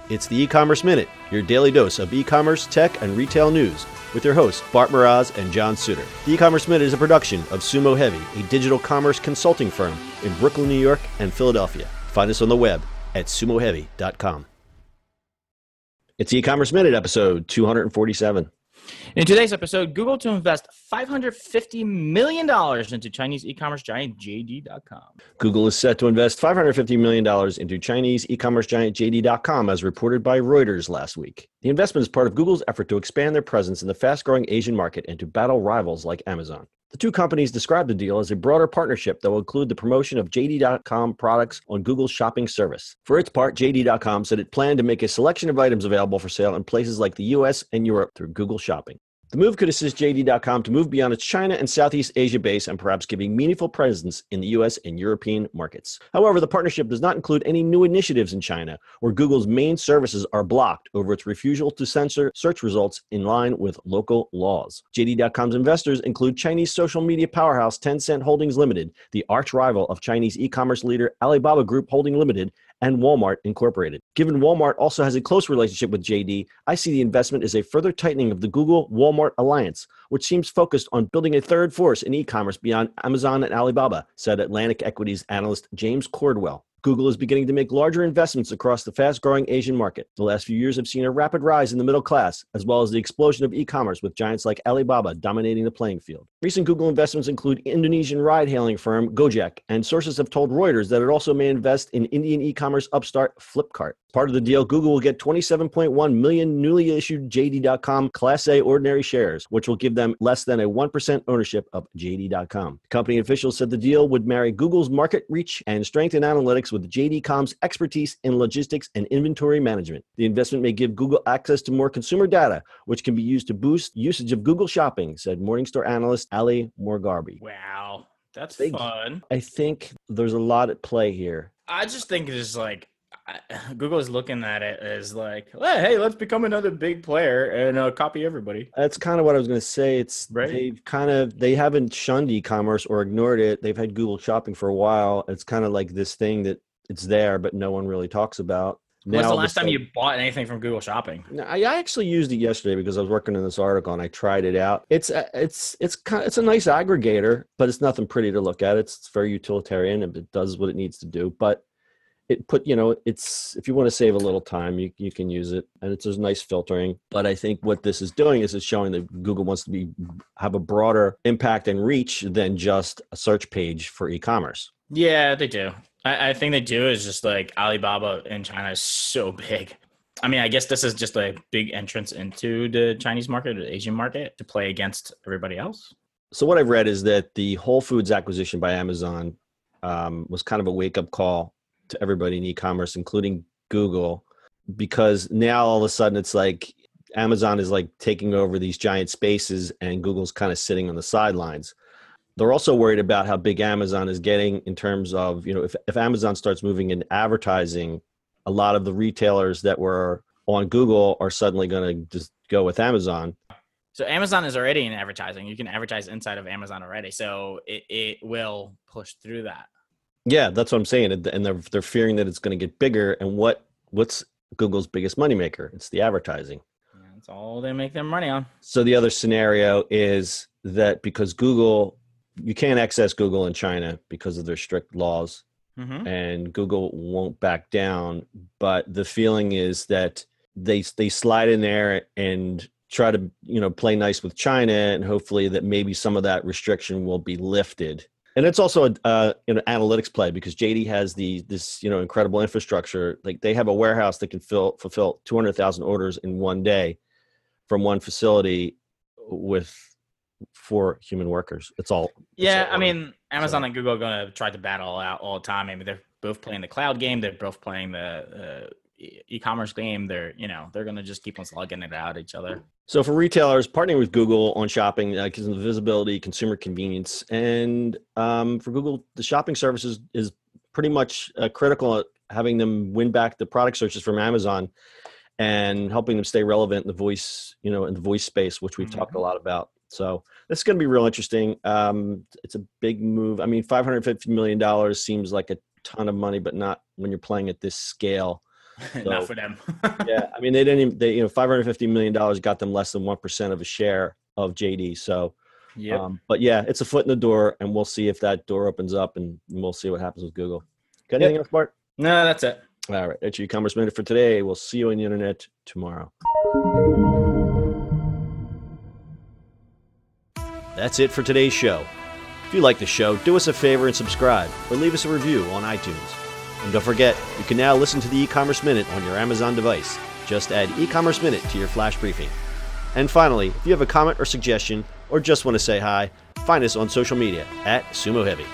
It's the E-Commerce Minute, your daily dose of e-commerce, tech, and retail news with your hosts, Bart Mroz and John Suter. The E-Commerce Minute is a production of Sumo Heavy, a digital commerce consulting firm in Brooklyn, New York, and Philadelphia. Find us on the web at sumoheavy.com. It's the E-Commerce Minute, episode 247. In today's episode, Google to invest $550 million into Chinese e-commerce giant JD.com. Google is set to invest $550 million into Chinese e-commerce giant JD.com, as reported by Reuters last week. The investment is part of Google's effort to expand their presence in the fast-growing Asian market and to battle rivals like Amazon. The two companies described the deal as a broader partnership that will include the promotion of JD.com products on Google's shopping service. For its part, JD.com said it planned to make a selection of items available for sale in places like the US and Europe through Google Shopping. The move could assist JD.com to move beyond its China and Southeast Asia base and perhaps giving meaningful presence in the US and European markets. However, the partnership does not include any new initiatives in China, where Google's main services are blocked over its refusal to censor search results in line with local laws. JD.com's investors include Chinese social media powerhouse Tencent Holdings Limited, the arch rival of Chinese e-commerce leader Alibaba Group Holding Limited, and Walmart Incorporated. Given Walmart also has a close relationship with JD, I see the investment as a further tightening of the Google-Walmart alliance, which seems focused on building a third force in e-commerce beyond Amazon and Alibaba, said Atlantic Equities analyst James Cordwell. Google is beginning to make larger investments across the fast-growing Asian market. The last few years have seen a rapid rise in the middle class, as well as the explosion of e-commerce, with giants like Alibaba dominating the playing field. Recent Google investments include Indonesian ride-hailing firm Gojek, and sources have told Reuters that it also may invest in Indian e-commerce upstart Flipkart. Part of the deal, Google will get 27.1 million newly issued JD.com Class A ordinary shares, which will give them less than a 1% ownership of JD.com. Company officials said the deal would marry Google's market reach and strength in analytics with JD.com's expertise in logistics and inventory management. The investment may give Google access to more consumer data, which can be used to boost usage of Google Shopping, said Morningstar analyst Ali Morgarbi. Wow, that's fun. I think there's a lot at play here. I just think it's like Google is looking at it as like, hey, let's become another big player and copy everybody. That's kind of what I was going to say. It's right. They haven't shunned e-commerce or ignored it. They've had Google Shopping for a while. It's kind of like this thing that it's there, but no one really talks about. When's the last time you bought anything from Google Shopping? I actually used it yesterday because I was working on this article and I tried it out. It's a nice aggregator, but it's nothing pretty to look at. It's very utilitarian and it does what it needs to do. But it's if you want to save a little time, you can use it, and there's nice filtering. But I think what this is doing is it's showing that Google wants to have a broader impact and reach than just a search page for e-commerce. Yeah, they do. I think they do. Is just like Alibaba in China is so big. I mean, I guess this is just a big entrance into the Chinese market or the Asian market to play against everybody else. So what I've read is that the Whole Foods acquisition by Amazon was kind of a wake-up call to everybody in e-commerce, including Google, because now all of a sudden it's like Amazon is like taking over these giant spaces and Google's kind of sitting on the sidelines. They're also worried about how big Amazon is getting in terms of, if Amazon starts moving in advertising, a lot of the retailers that were on Google are suddenly going to just go with Amazon. So Amazon is already in advertising. You can advertise inside of Amazon already. So it will push through that. And that's what I'm saying. And they're fearing that it's going to get bigger. And what's Google's biggest moneymaker? It's the advertising. Yeah, that's all they make their money on. So the other scenario is that because you can't access Google in China because of their strict laws, and Google won't back down. But the feeling is that they slide in there and try to play nice with China, and hopefully that maybe some of that restriction will be lifted. And it's also an analytics play because JD has this incredible infrastructure. Like they have a warehouse that can fulfill 200,000 orders in one day from one facility with 4 human workers. I mean, Amazon and Google are going to try to battle out all the time. I mean, they're both playing the cloud game. They're both playing the e-commerce game. They're going to just keep on slugging it out at each other. So for retailers, partnering with Google on shopping gives them visibility, consumer convenience, and for Google, the shopping services is pretty much critical at having them win back the product searches from Amazon and helping them stay relevant in the voice, in the voice space, which we've talked a lot about. So this is going to be real interesting. It's a big move. I mean, $550 million seems like a ton of money, but not when you're playing at this scale. Not for them. Yeah, I mean, they didn't even, $550 million got them less than 1% of a share of JD. So, but yeah, it's a foot in the door, and we'll see if that door opens up, and we'll see what happens with Google. Got anything else, Bart? No, that's it. All right, that's your e-commerce minute for today. We'll see you on the internet tomorrow. That's it for today's show. If you like the show, do us a favor and subscribe, or leave us a review on iTunes. And don't forget, you can now listen to the e-commerce minute on your Amazon device. Just add e-commerce minute to your flash briefing. And finally, if you have a comment or suggestion, or just want to say hi, find us on social media @SumoHeavy.